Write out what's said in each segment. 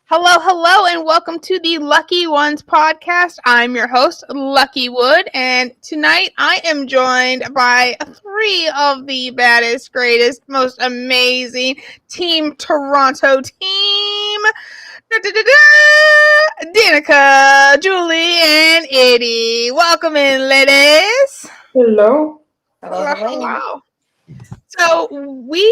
Hello, hello, and welcome to the Lucky Ones podcast. I'm your host, Lucky Wood, and tonight I am joined by three of the baddest, greatest, most amazing Team Toronto team. Da-da-da-da! Danica, Julie, and Eddie. Welcome in, ladies. Hello. Hello, hello. So we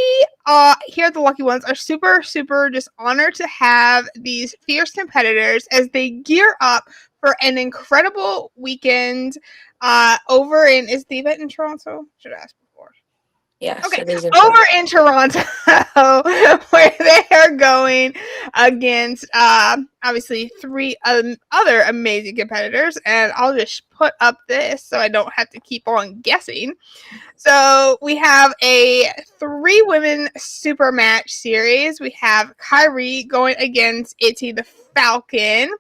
here at the Lucky Ones are super, super just honored to have these fierce competitors as they gear up for an incredible weekend over in, is the event in Toronto? Should I ask before? Yes, Okay, it is over in Toronto, where they are going against obviously three other amazing competitors, and I'll just put up this so I don't have to keep on guessing. So we have a 3-women super match series. We have Kyrie going against Itty the Falcon.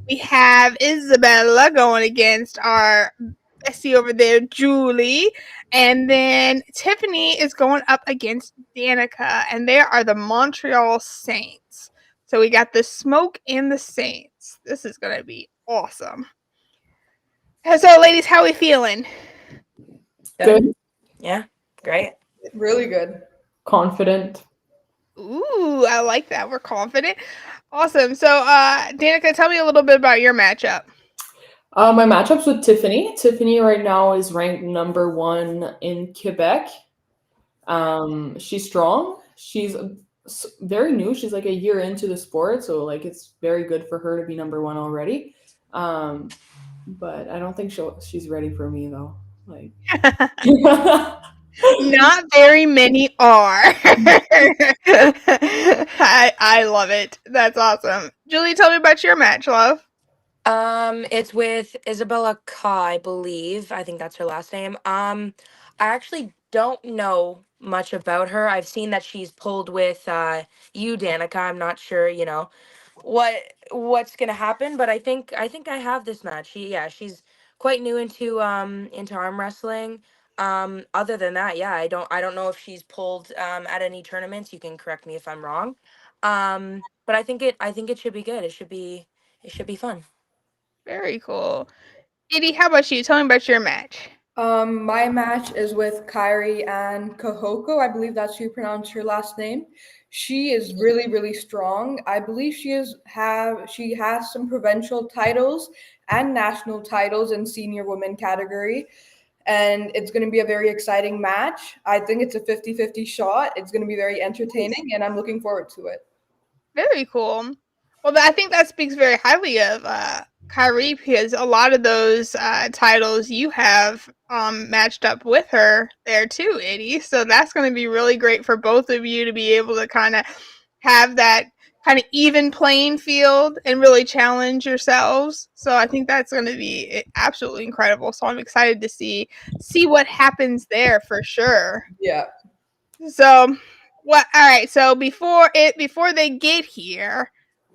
We have Isabella going against our bestie over there, Julie. And then Tiffany is going up against Danica. And they are the Montreal Saints. So we got the Smoke and the Saints. This is going to be awesome. So, ladies, how are we feeling? Good. Yeah, great. Really good. Confident. Ooh, I like that. We're confident. Awesome. So, Danica, tell me a little bit about your matchup. My matchup's with Tiffany. Tiffany right now is ranked number 1 in Quebec. She's strong. She's very new. She's like a year into the sport, so like it's very good for her to be number 1 already. But I don't think she's ready for me though. Like, not very many are. I love it. That's awesome. Julie, tell me about your match, love. It's with Isabella Ka, I believe. I think that's her last name. I actually don't know much about her. I've seen that she's pulled with you, Danica. I'm not sure, what's gonna happen, but I think I have this match. She's quite new into arm wrestling. Other than that, yeah, I don't know if she's pulled at any tournaments. You can correct me if I'm wrong. But I think it should be good. It should be fun. Very cool. Edie, how about you? Tell me about your match. My match is with Kyrie and Kahoko. I believe that's how you pronounce her last name. She is really, really strong. I believe she has some provincial titles and national titles in senior women category. And it's going to be a very exciting match. I think it's a 50-50 shot. It's going to be very entertaining, and I'm looking forward to it. Very cool. Well, I think that speaks very highly of Kyrie, because a lot of those titles you have matched up with her there too, Eddie. So that's going to be really great for both of you to be able to kind of have that kind of even playing field and really challenge yourselves. So I think that's going to be absolutely incredible. So I'm excited to see what happens there for sure. Yeah. So what? All right. So before they get here,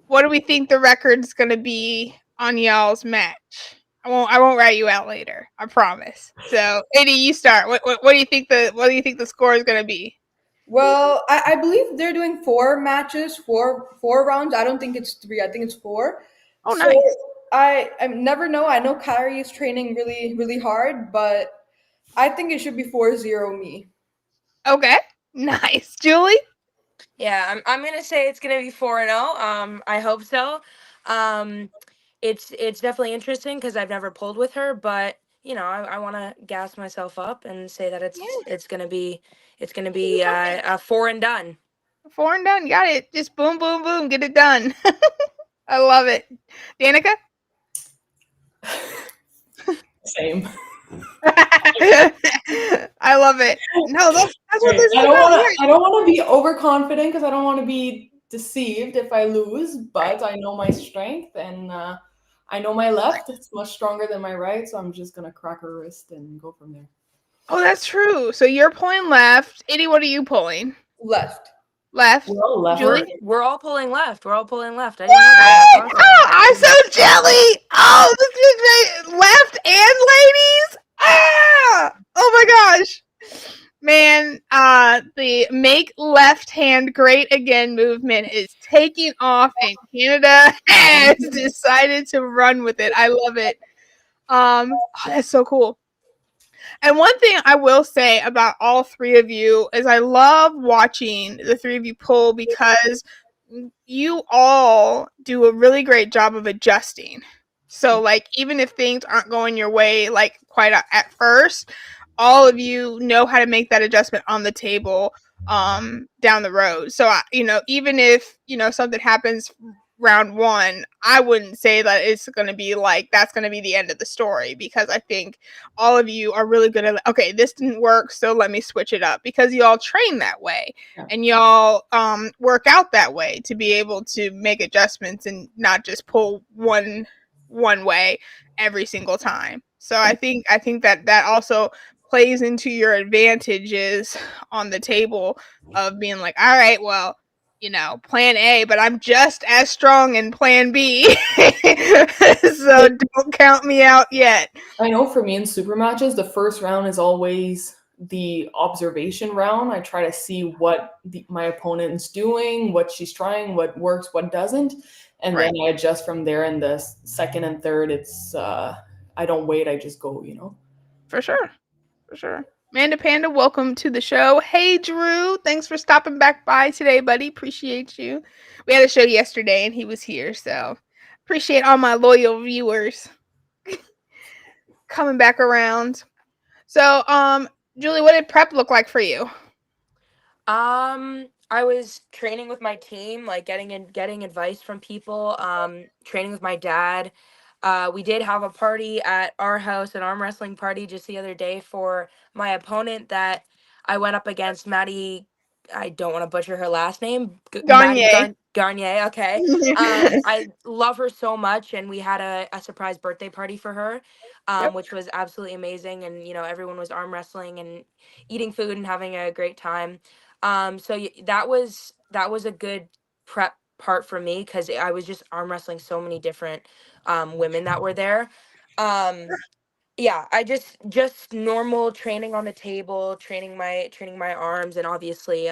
what do we think the record's going to be on y'all's match? I won't write you out later. I promise. So Eddie, you start. What do you think the score is going to be? Well, I believe they're doing 4 matches, four rounds. I don't think it's 3. I think it's 4. Oh, so nice. I never know. I know Kyrie is training really, really hard, but I think it should be 4-0 me. Okay. Nice. Julie? Yeah, I'm gonna say it's gonna be 4-0. I hope so. It's definitely interesting because I've never pulled with her, but I want to gas myself up and say that it's gonna be a 4 and done. 4 and done. Got it. Just boom, boom, boom. Get it done. I love it. Danica? Same. I love it. No, that's what this is about. I don't want to be overconfident because I don't want to be deceived if I lose, but I know my strength and I know my left. It's much stronger than my right, so I'm just gonna crack her wrist and go from there. Oh, that's true. So you're pulling left. Eddie, what are you pulling? Left. Left. We're all left. Julie? We're all pulling left. I didn't know What? that. That's awesome. Oh, I'm so jelly. Oh, this is great. Left and ladies. Ah! Oh my gosh. Man, the make left hand great again movement is taking off, and Canada has decided to run with it. I love it. That's so cool. And one thing I will say about all three of you is I love watching the three of you pull because you all do a really great job of adjusting. So, like, even if things aren't going your way, like, quite at first, all of you know how to make that adjustment on the table down the road. So, even if, something happens round one, I wouldn't say that it's going to be like that's going to be the end of the story because I think all of you are really good at, okay, this didn't work, so let me switch it up because you all train that way and y'all work out that way to be able to make adjustments and not just pull one way every single time. So I think that also plays into your advantages on the table of being like, all right, well, plan A, but I'm just as strong in plan B. So don't count me out yet. I know for me in super matches, the first round is always the observation round. I try to see what my opponent's doing, what she's trying, what works, what doesn't. And Right. then I adjust from there. And the second and third, it's, I don't wait, I just go, For sure. For sure. Manda Panda, welcome to the show. Hey, Drew. Thanks for stopping back by today, buddy. Appreciate you. We had a show yesterday and he was here, so appreciate all my loyal viewers coming back around. So, Julie, what did prep look like for you? I was training with my team, like getting advice from people, training with my dad. We did have a party at our house, an arm wrestling party just the other day for my opponent that I went up against, Maddie. I don't want to butcher her last name. Maddie Gagne. Garnier. Okay. I love her so much, and we had a surprise birthday party for her, Yep. which was absolutely amazing. And everyone was arm wrestling and eating food and having a great time. So that was a good prep part for me because I was just arm wrestling so many different women that were there. Um, yeah, I just normal training on the table, training my arms, and obviously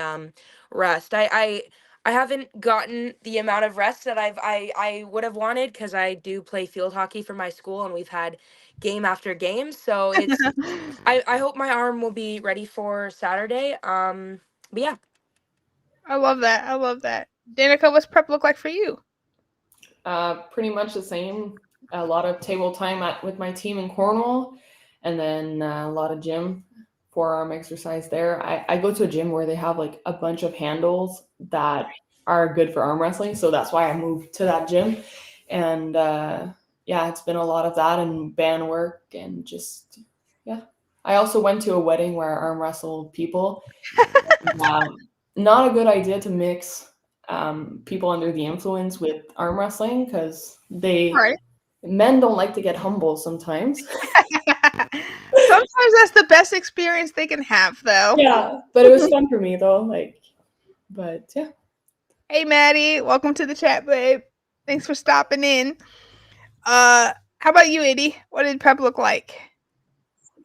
rest. I haven't gotten the amount of rest that I would have wanted because I do play field hockey for my school and we've had game after game. So I hope my arm will be ready for Saturday. But yeah. I love that. I love that. Danica, what's prep look like for you? Pretty much the same. A lot of table time with my team in Cornwall, and then a lot of gym, forearm exercise there. I go to a gym where they have like a bunch of handles that are good for arm wrestling, so that's why I moved to that gym. And yeah, it's been a lot of that and band work and just, yeah. I also went to a wedding where I arm wrestled people. Not a good idea to mix people under the influence with arm wrestling because Right. men don't like to get humble sometimes. Sometimes that's the best experience they can have, though. Yeah, but it was fun for me though. But yeah. Hey, Maddie, welcome to the chat, babe. Thanks for stopping in. How about you, Eddie? What did prep look like?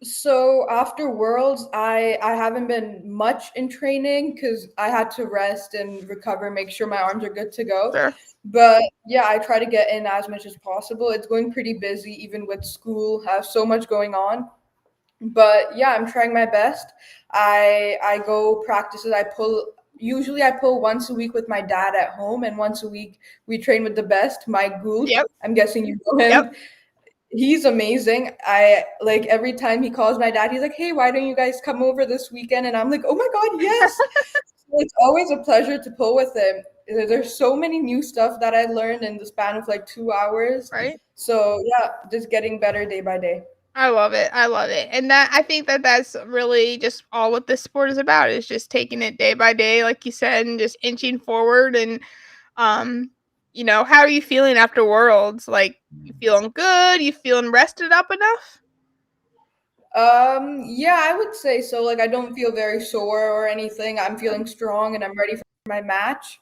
So after Worlds, I haven't been much in training because I had to rest and recover, make sure my arms are good to go. Sure. But yeah, I try to get in as much as possible. It's going pretty busy, even with school. I have so much going on. But yeah, I'm trying my best. I go practices. Usually I pull once a week with my dad at home, and once a week we train with the best, Mike Gould. Yep. I'm guessing you know him. Yep. He's amazing. I like every time he calls my dad, he's like, "Hey, why don't you guys come over this weekend?" And I'm like, "Oh my God, yes!" So it's always a pleasure to pull with him. There's so many new stuff that I learned in the span of like 2 hours. Right. So yeah, just getting better day by day. I love it. I love it. And I think that's really just all what this sport is about is just taking it day by day, like you said, and just inching forward. And, how are you feeling after Worlds? Like, you feeling good? You feeling rested up enough? Yeah, I would say so. Like, I don't feel very sore or anything. I'm feeling strong and I'm ready for my match.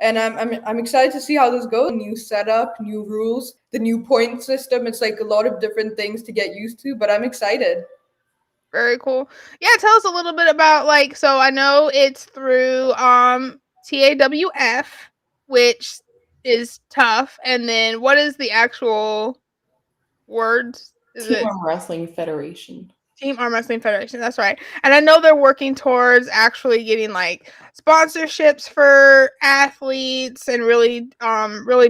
And I'm excited to see how this goes. New setup, new rules, the new point system. It's like a lot of different things to get used to, but I'm excited. Very cool. Yeah, tell us a little bit about like so I know it's through TAWF, which is tough, and then what is the actual words? Is Team it Arm Wrestling Federation. Team Arm Wrestling Federation? That's right. And I know they're working towards actually getting like sponsorships for athletes and really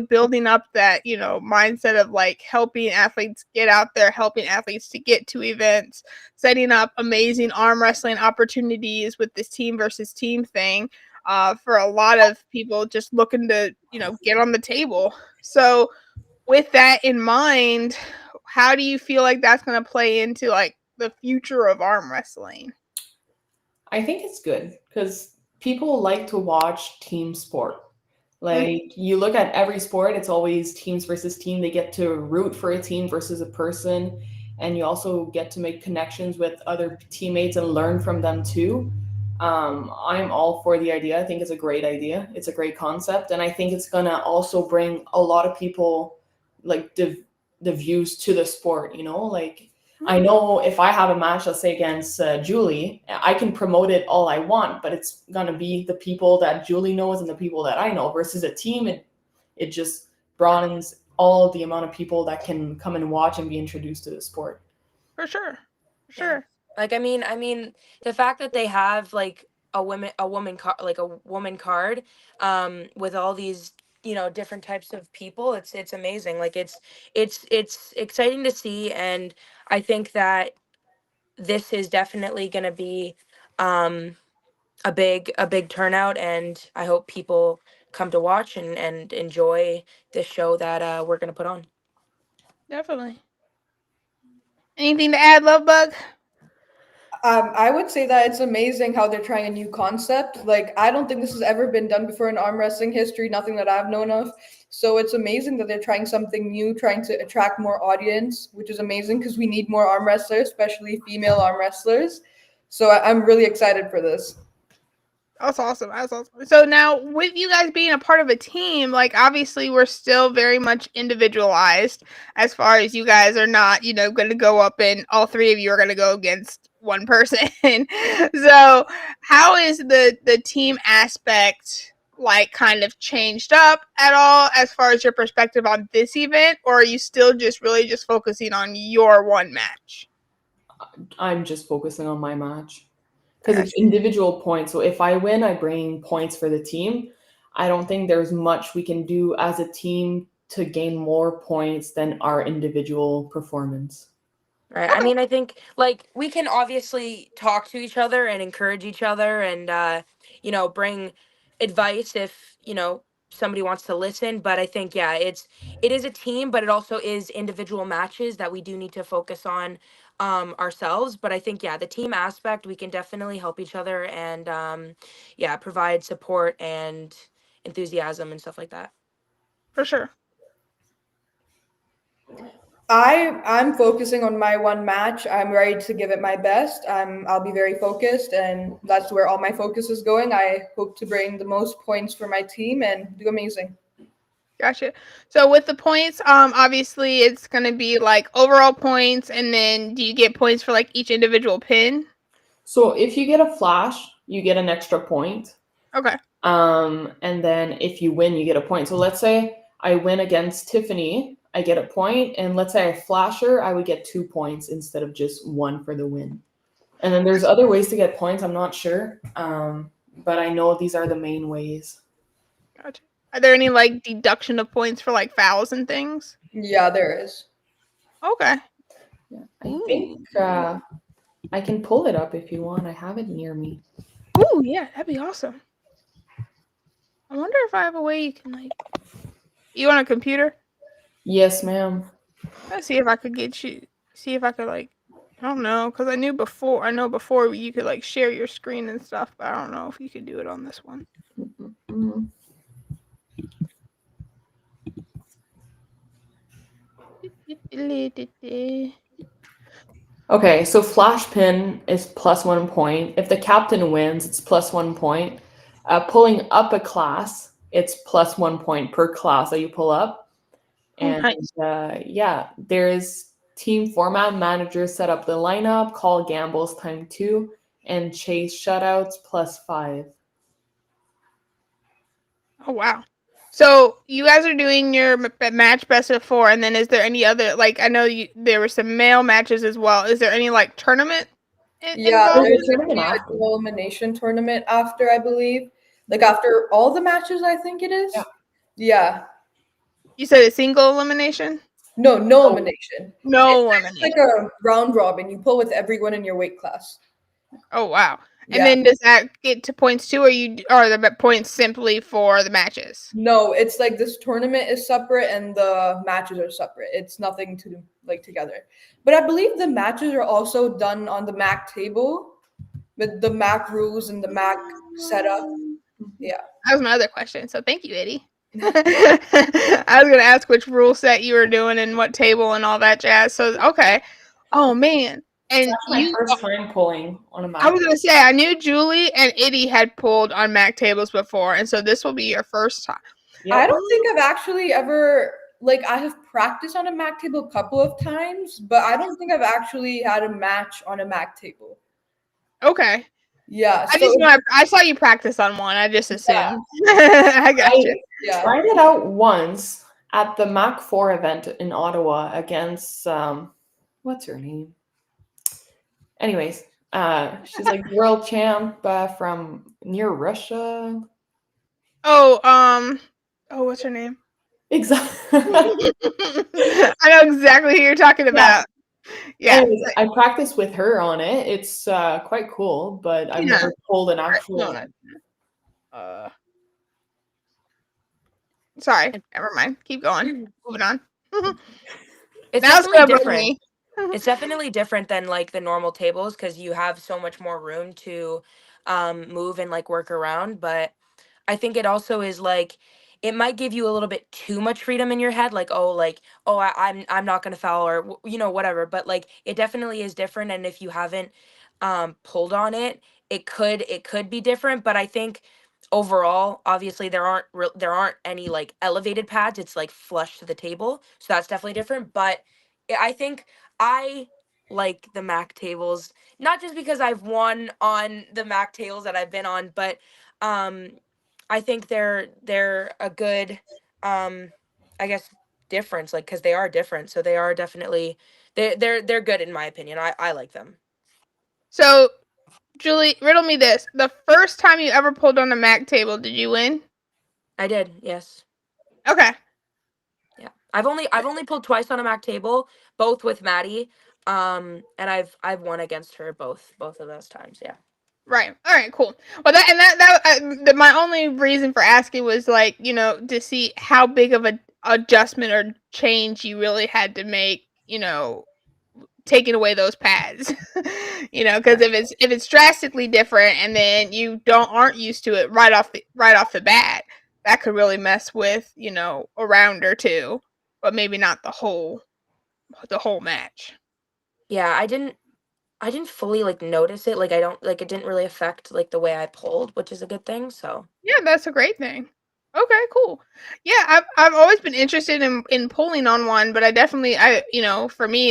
building up that, mindset of like helping athletes get out there, helping athletes to get to events, setting up amazing arm wrestling opportunities with this team versus team thing. For a lot of people just looking to, get on the table. So with that in mind, how do you feel like that's going to play into like the future of arm wrestling? I think it's good because people like to watch team sport. Like you look at every sport, it's always teams versus team. They get to root for a team versus a person, and you also get to make connections with other teammates and learn from them too. I'm all for the idea. I think it's a great idea. It's a great concept, and I think it's gonna also bring a lot of people like the views to the sport. Like I know if I have a match, let's say against Julie, I can promote it all I want, but it's gonna be the people that Julie knows and the people that I know versus a team. It just broadens all the amount of people that can come and watch and be introduced to the sport. For sure. For Yeah. sure. Like I mean, the fact that they have like a woman card, with all these different types of people, it's amazing. Like it's exciting to see, and I think that this is definitely going to be um a big turnout, and I hope people come to watch and enjoy this show that we're going to put on. Definitely. Anything to add, Lovebug? I would say that it's amazing how they're trying a new concept. Like, I don't think this has ever been done before in arm wrestling history, nothing that I've known of. So it's amazing that they're trying something new, trying to attract more audience, which is amazing because we need more arm wrestlers, especially female arm wrestlers. So I'm really excited for this. That's awesome. That's awesome. So now, with you guys being a part of a team, like obviously we're still very much individualized as far as you guys are not, going to go up and all three of you are going to go against one person. So how is the team aspect like kind of changed up at all as far as your perspective on this event, or are you still just really just focusing on your one match? I'm just focusing on my match because Gotcha. it's individual points. So if I win, I bring points for the team. I don't think there's much we can do as a team to gain more points than our individual performance. Right. I mean, I think like we can obviously talk to each other and encourage each other and bring advice if, somebody wants to listen, but I think yeah, it is a team, but it also is individual matches that we do need to focus on ourselves, but I think yeah, the team aspect we can definitely help each other and yeah, provide support and enthusiasm and stuff like that. For sure. I'm focusing on my one match. I'm ready to give it my best. I'll be very focused, and that's where all my focus is going. I hope to bring the most points for my team and do amazing. Gotcha. So with the points, obviously it's gonna be like overall points, and then do you get points for like each individual pin? So if you get a flash, you get an extra point. Okay. And then if you win, you get a point. So let's say I win against Tiffany, I get a point, and let's say I flash her, I would get 2 points instead of just one for the win. And then there's other ways to get points. I'm not sure, but I know these are the main ways. Gotcha. Are there any like deduction of points for like fouls and things? Yeah, there is. Okay. Yeah, I think I can pull it up if you want. I have it near me. Ooh, yeah, that'd be awesome. I wonder if I have a way you can like. You on a computer? Yes, ma'am. Let's see if I could get you. See if I could like. I don't know, cause I know before you could like share your screen and stuff, but I don't know if you could do it on this one. Mm-hmm. Okay, so flash pin is plus 1 point. If the captain wins, it's plus 1 point. Pulling up a class, it's plus 1 point per class that you pull up. Oh, And nice. yeah, there's Team format, managers set up the lineup, call gambles time 2, and chase shutouts +5. Oh wow. So you guys are doing your match best of 4, and then is there any other, like, I know there were some male matches as well. Is there any like tournament Yeah, involved? there's There's gonna be after. a elimination tournament after, I believe. Like after all the matches, I think it is. Yeah. Yeah. You said a single elimination? No Oh. elimination. No It's elimination. like a round robin. You pull with everyone in your weight class. Oh wow. And Yeah. then does that get to points too, or are the points simply for the matches? No, it's like this tournament is separate and the matches are separate. It's nothing to do like together. But I believe the matches are also done on the Mac table with the Mac rules and the Mac setup. Yeah. That was my other question. So thank you, Eddie. I was gonna ask which rule set you were doing and what table and all that jazz. So okay. Oh man. And It's my first time pulling on a Mac. I was gonna say I knew Julie and Eddie had pulled on Mac tables before, and so this will be your first time. Yep. I don't think I've actually ever like I have practiced on a Mac table a couple of times, but I don't think I've actually had a match on a Mac table. Okay. Yeah. I just know I saw you practice on one. I just assumed. I got you. Yeah. Tried it out once at the Mac 4 event in Ottawa against what's her name? Anyways, she's like world champ from near Russia. Oh, what's her name? Exactly. I know exactly who you're talking about. Yeah. Anyways, I practiced with her on it. It's quite cool, but I've never pulled an actual. Sorry, never mind. Keep going. Moving on. It's Now it's definitely gonna bug different. me. It's definitely different than like the normal tables because you have so much more room to move and like work around. But I think it also is like it might give you a little bit too much freedom in your head, like I'm not gonna foul or whatever. But like it definitely is different, and if you haven't pulled on it, it could be different. But I think overall, obviously there aren't any like elevated pads. It's like flush to the table, so that's definitely different. But I think I like the Mac tables, not just because I've won on the Mac tables that I've been on, but um I think they're a good I guess difference, like because they are different, so they are definitely they're good in my opinion. I like them. So, Julie, riddle me this: the first time you ever pulled on a Mac table, did you win? I did, yes. Okay. Yeah, I've only pulled twice on a Mac table, both with Maddie, and I've won against her both of those times. Yeah. Right. All right. Cool. Well, my only reason for asking was like to see how big of a adjustment or change you really had to make. Taking away those pads. Because if it's drastically different, and then you aren't used to it right off the bat, that could really mess with a round or two, but maybe not the whole match. Yeah, I didn't fully like notice it. Like I don't like it didn't really affect like the way I pulled, which is a good thing. So Yeah, that's a great thing. Okay, cool. Yeah, I've always been interested in pulling on one, but for me,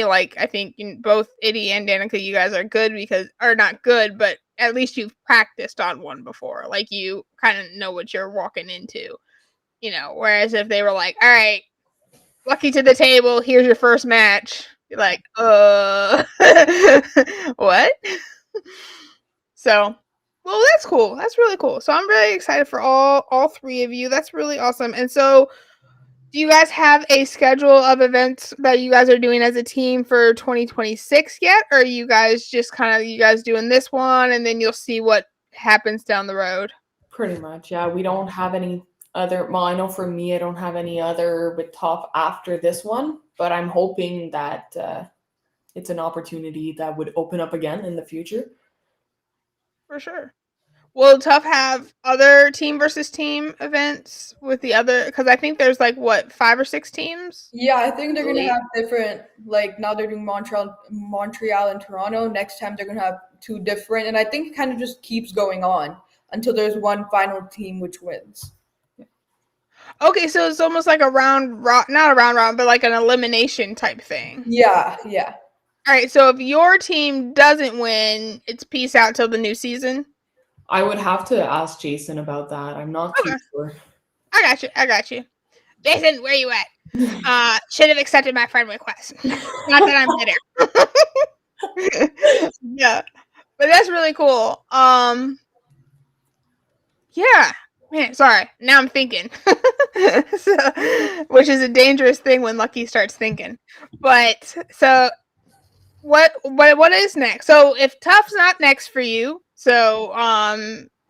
like I think both Itty and Danica, you guys are good because are not good, but at least you've practiced on one before. Like you kind of know what you're walking into. Whereas if they were like, all right, lucky to the table, here's your first match. You're like, what? So, well, that's cool. That's really cool. So I'm really excited for all three of you. That's really awesome. And so, do you guys have a schedule of events that you guys are doing as a team for 2026 yet? Or are you guys just you guys doing this one and then you'll see what happens down the road? Pretty much, yeah. We don't have any other. Well, I know for me, I don't have any other with TAWF after this one, but I'm hoping that it's an opportunity that would open up again in the future. For sure. Will TAWF have other team versus team events with the other? Because I think there's like what 5 or 6 teams. Yeah, I think they're gonna have different. Like now they're doing Montreal, and Toronto. Next time they're gonna have 2 different, and I think it kind of just keeps going on until there's one final team which wins. Okay, so it's almost like a not a round robin, but like an elimination type thing. Yeah. All right, so if your team doesn't win, it's peace out till the new season. I would have to ask Jason about that. I'm not too Okay. sure. I got you. Jason, where you at? Should have accepted my friend request. Not that I'm bitter. Yeah, but that's really cool. Yeah, man. Sorry, now I'm thinking, which is a dangerous thing when Lucky starts thinking. But so what is next? So if Tough's not next for you, so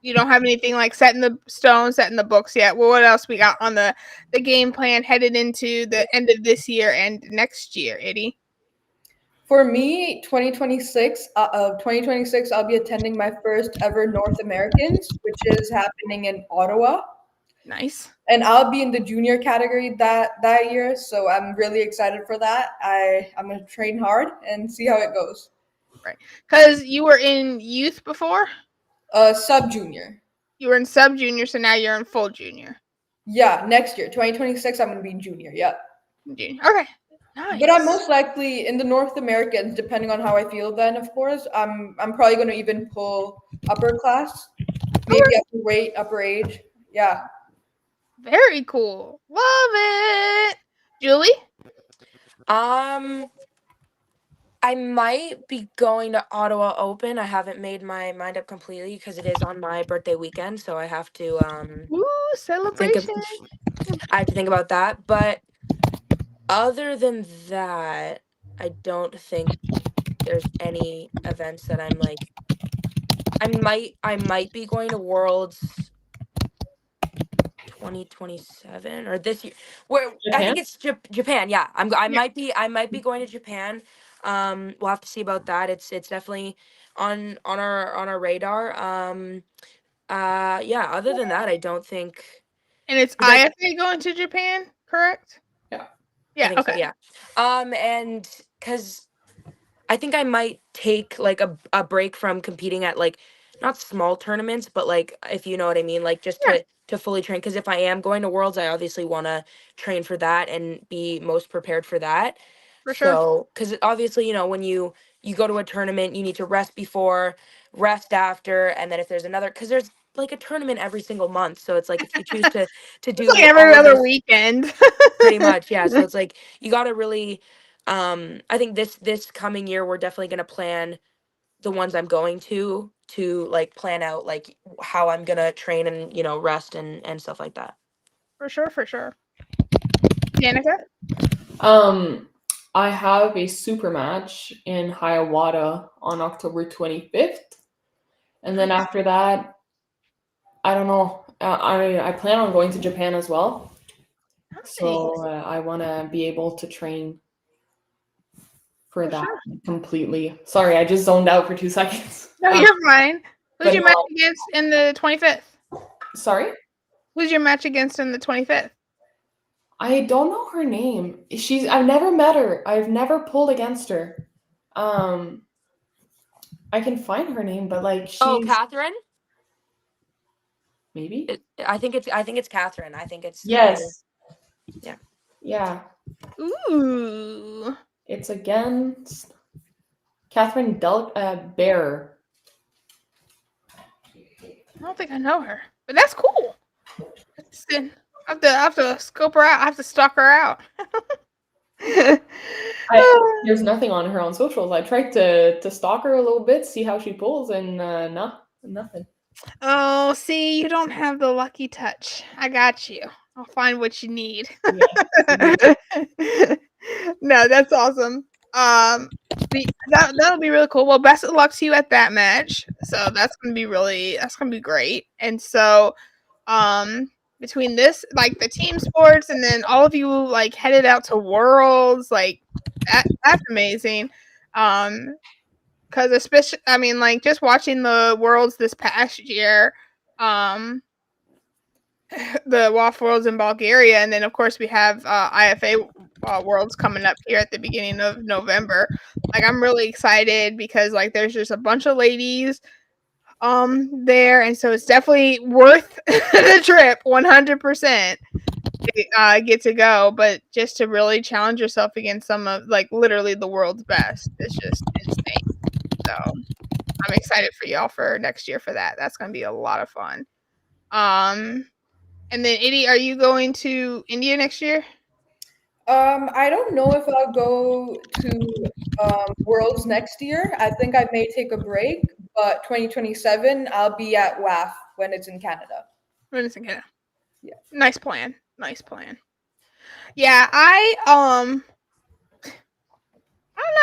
you don't have anything like set in the stone, set in the books yet. Well, what else we got on the game plan headed into the end of this year and next year, Eddie? For me, 2026, I'll be attending my first ever North Americans, which is happening in Ottawa. Nice. And I'll be in the junior category that year, so I'm really excited for that. I'm gonna train hard and see how it goes. Right, because you were in youth before. Sub junior. You were in sub junior, so now you're in full junior. Yeah, next year, 2026, I'm gonna be in junior. Yep. Junior. Okay. Nice. But I'm most likely in the North Americans, depending on how I feel. Then, of course, I'm probably gonna even pull upper class, maybe upper weight, upper age. Yeah. Very cool. Love it. Julie? I might be going to Ottawa Open. I haven't made my mind up completely because it is on my birthday weekend, so I have to Woo, celebration. I have to think about that. But other than that, I don't think there's any events that I'm like I might be going to Worlds 2027 or this year. Where I think Japan? it's Japan. Yeah, I might be going to Japan. We'll have to see about that. It's definitely on our radar. Yeah. Other than that, I don't think. And it's 'Cause IFA going to Japan, correct? Yeah. I Yeah, think so. okay. Yeah. And because I think I might take like a break from competing at like not small tournaments, but like if you know what I mean, like just Yeah. to fully train. Because if I am going to Worlds, I obviously want to train for that and be most prepared for that. For sure. So, because obviously, when you go to a tournament, you need to rest before, rest after, and then if there's another, because there's like a tournament every single month. So it's like if you choose to It's like do every all of other this, weekend. pretty much, yeah. So it's like you got to really I think this coming year we're definitely going to plan the ones I'm going to like plan out like how I'm going to train and rest and stuff like that. For sure, for sure. Danica? I have a super match in Hiawatha on October 25th. And then after that, I don't know. I plan on going to Japan as well. So I want to be able to train for that completely. Sorry, I just zoned out for 2 seconds. No, you're fine. Who's but your match against in the 25th? Sorry? Who's your match against in the 25th? I don't know her name. I've never met her. I've never pulled against her. I can find her name, but like she's Catherine? maybe? I think it's Catherine. I think it's Yes. Yeah. Yeah. Ooh. It's against Catherine Bear. I don't think I know her, but that's cool. I have to scope her out. I have to stalk her out. There's nothing on her on socials. I tried to stalk her a little bit, see how she pulls, and nothing. Oh, see, you don't have the lucky touch. I got you. I'll find what you need. Yeah. No, that's awesome. That'll be really cool. Well, best of luck to you at that match. So that's gonna be great. And so, between this, like the team sports, and then all of you like headed out to Worlds, like that's amazing. Because especially, I mean, like just watching the Worlds this past year, the WAF Worlds in Bulgaria, and then of course we have IFA Worlds coming up here at the beginning of November. Like I'm really excited because like there's just a bunch of ladies there, and so it's definitely worth the trip 100%. get to go, but just to really challenge yourself against some of like literally the world's best is just insane. So I'm excited for y'all for next year for that. That's gonna be a lot of fun. And then Edie, are you going to India next year? I don't know if I'll go to Worlds next year. I think I may take a break, but 2027 I'll be at WAF when it's in Canada. Yeah. Yeah. Nice plan. Nice plan. Yeah, I don't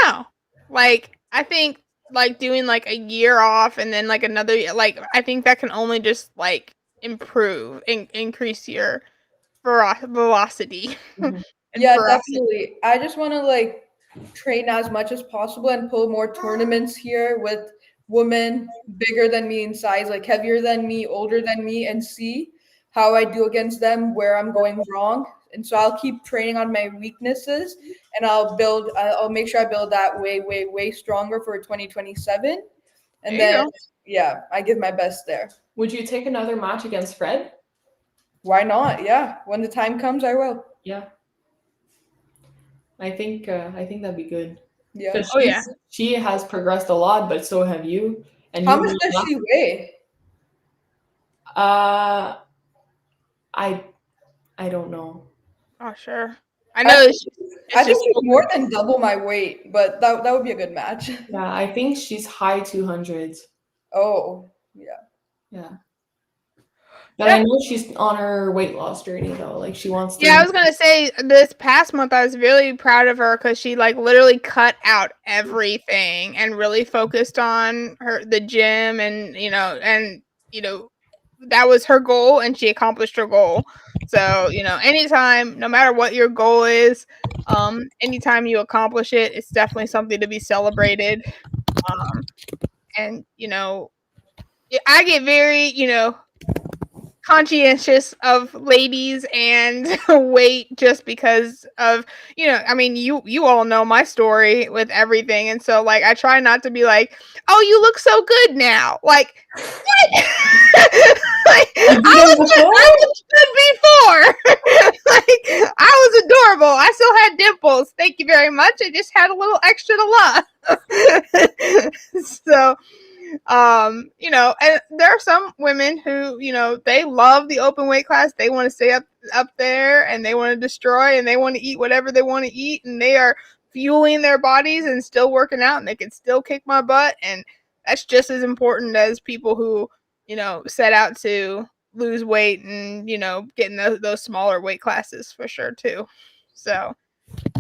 know. Like I think like doing like a year off and then like another year, like I think that can only just like improve and increase your velocity Mhm. and Yeah, ferocity. definitely. I just want to like train as much as possible and pull more tournaments here with women bigger than me in size, like heavier than me, older than me, and see how I do against them, where I'm going wrong. And so I'll keep training on my weaknesses and I'll make sure I build that way, way, way stronger for 2027. And There you then, go. yeah, I give my best there. Would you take another match against Fred? Why not? Yeah, when the time comes, I will. Yeah. I think that'd be good. Yeah. Because Oh yeah. she has progressed a lot, but so have you. And How you much have does not. she weigh? Uh, I don't know. Oh sure. I I know think, it's I think just she's more than double my weight, but that would be a good match. Yeah, I think she's high 200s. Oh, yeah. Yeah. But I know she's on her weight loss journey though. Like she wants to. Yeah, I was gonna say this past month I was really proud of her because she like literally cut out everything and really focused on the gym and that was her goal and she accomplished her goal. So anytime, no matter what your goal is, anytime you accomplish it, it's definitely something to be celebrated. And I get very conscientious of ladies and weight just because of I mean you all know my story with everything, and so like I try not to be like, oh, you look so good now, like what? Like, I was good before. Like I was adorable, I still had dimples, thank you very much, I just had a little extra to love. So and there are some women who they love the open weight class, they want to stay up there and they want to destroy and they want to eat whatever they want to eat and they are fueling their bodies and still working out and they can still kick my butt, and that's just as important as people who set out to lose weight and get in those smaller weight classes for sure too. So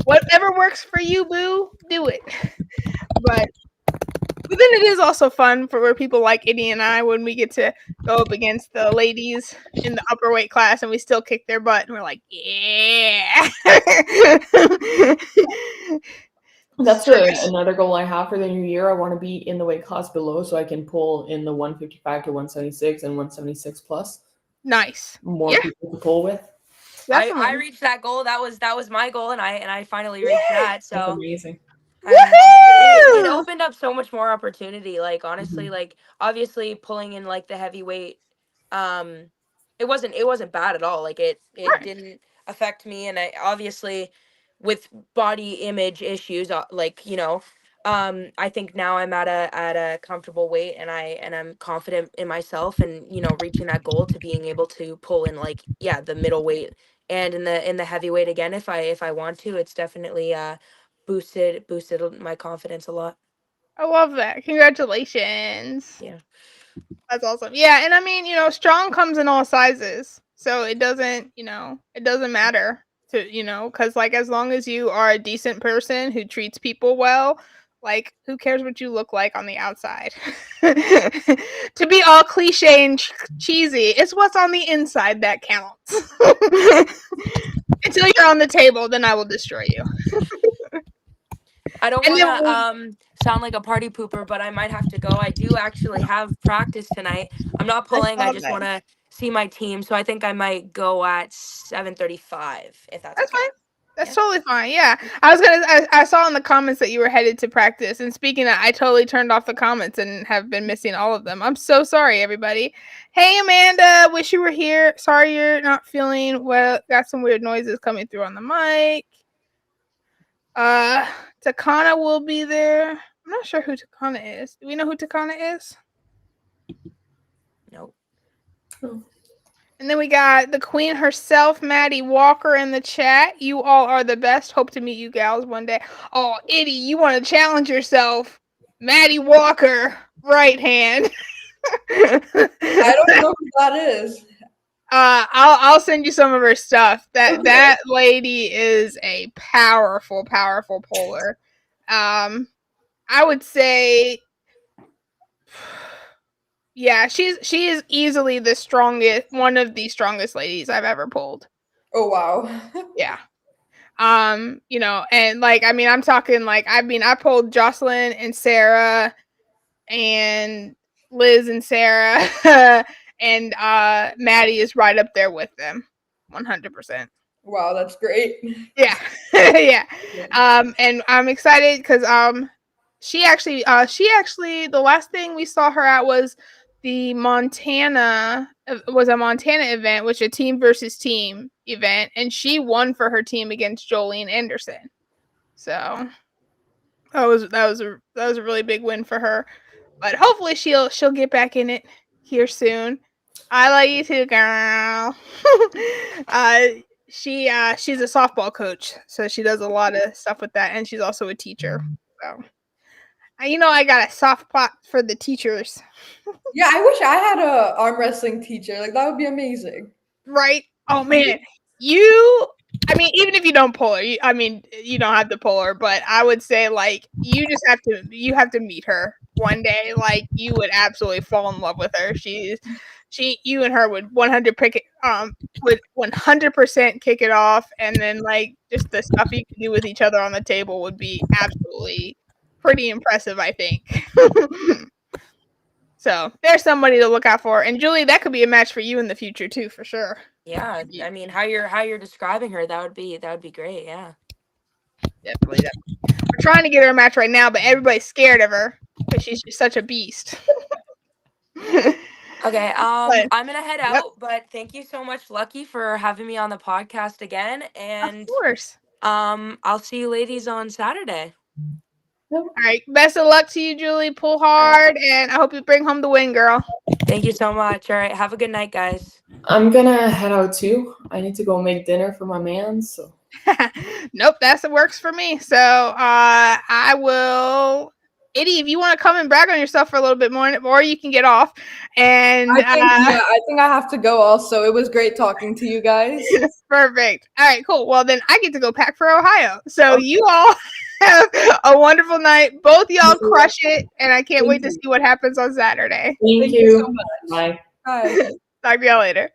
whatever works for you, boo, do it. But then it is also fun for people like Iddy and I when we get to go up against the ladies in the upper weight class and we still kick their butt and we're like, yeah. That's another goal I have for the new year. I want to be in the weight class below so I can pull in the 155 to 176 and 176 plus. Nice. More people to pull with. I reached that goal. That was my goal, and I finally reached that. So that's amazing. It opened up so much more opportunity. Like honestly, like obviously pulling in like the heavyweight, it wasn't bad at all. Like it didn't affect me, and I obviously with body image issues, like I think now I'm at a comfortable weight, and I'm confident in myself, and reaching that goal to being able to pull in like the middleweight and in the heavyweight again if I want to. It's definitely boosted my confidence a lot. I love that. Congratulations. Yeah. That's awesome. Yeah, and I mean, strong comes in all sizes. So it doesn't matter cuz like as long as you are a decent person who treats people well, like who cares what you look like on the outside? To be all cliche and cheesy, it's what's on the inside that counts. Until you're on the table, then I will destroy you. I don't want to sound like a party pooper, but I might have to go. I do actually have practice tonight. I'm not pulling. I just want to see my team, so I think I might go at 7:35 if that's okay. Fine. That's totally fine. Yeah. I saw in the comments that you were headed to practice. And speaking of, I totally turned off the comments and have been missing all of them. I'm so sorry, everybody. Hey, Amanda. Wish you were here. Sorry you're not feeling well. Got some weird noises coming through on the mic. Takana will be there. I'm not sure who Takana is. Do we know who Takana is? Nope. And then we got the queen herself, Maddie Walker, in the chat. You all are the best. Hope to meet you gals one day. Oh, Itty, you want to challenge yourself? Maddie Walker, right hand. I don't know who that is. I'll send you some of her stuff. That lady is a powerful polar. I would say, yeah, she is easily the strongest, one of the strongest ladies I've ever pulled. Oh wow. Yeah. You know, and like, I mean, I'm talking like, I pulled Jocelyn and Sarah and Liz and Sarah and Maddie is right up there with them. 100%. Wow, that's great. Yeah. Yeah. And I'm excited because she actually the last thing we saw her at was a Montana event, which a team versus team event, and she won for her team against Jolene Anderson. So that was a really big win for her. But hopefully she'll get back in it here soon. I like you too, girl. She's a softball coach, so she does a lot of stuff with that, and she's also a teacher. So I got a soft spot for the teachers. Yeah, I wish I had a arm wrestling teacher. Like that would be amazing. Right? Oh man, even if you don't pull her, you don't have to pull her, but I would say like you have to meet her one day. Like you would absolutely fall in love with her. You and her would 100% kick it off, and then like just the stuff you can do with each other on the table would be absolutely pretty impressive, I think. So there's somebody to look out for. And Julie, that could be a match for you in the future too, for sure. Yeah, I mean, how you're describing her, that would be great. Yeah, definitely. We're trying to get her a match right now, but everybody's scared of her because she's just such a beast. Okay, I'm gonna head out, but thank you so much, Lucky, for having me on the podcast again. And of course, I'll see you ladies on Saturday. All right, best of luck to you, Julie. Pull hard, and I hope you bring home the win, girl. Thank you so much. All right, have a good night, guys. I'm gonna head out too. I need to go make dinner for my man, so. Nope, that works for me. So I will. Itty, if you want to come and brag on yourself for a little bit more, or you can get off. And I think I have to go also. It was great talking to you guys. Perfect. All right, cool. Well, then I get to go pack for Ohio. So you all have a wonderful night. Both y'all crush it, and I can't wait to see what happens on Saturday. Thank you. So much. Bye. Bye. Talk to y'all later.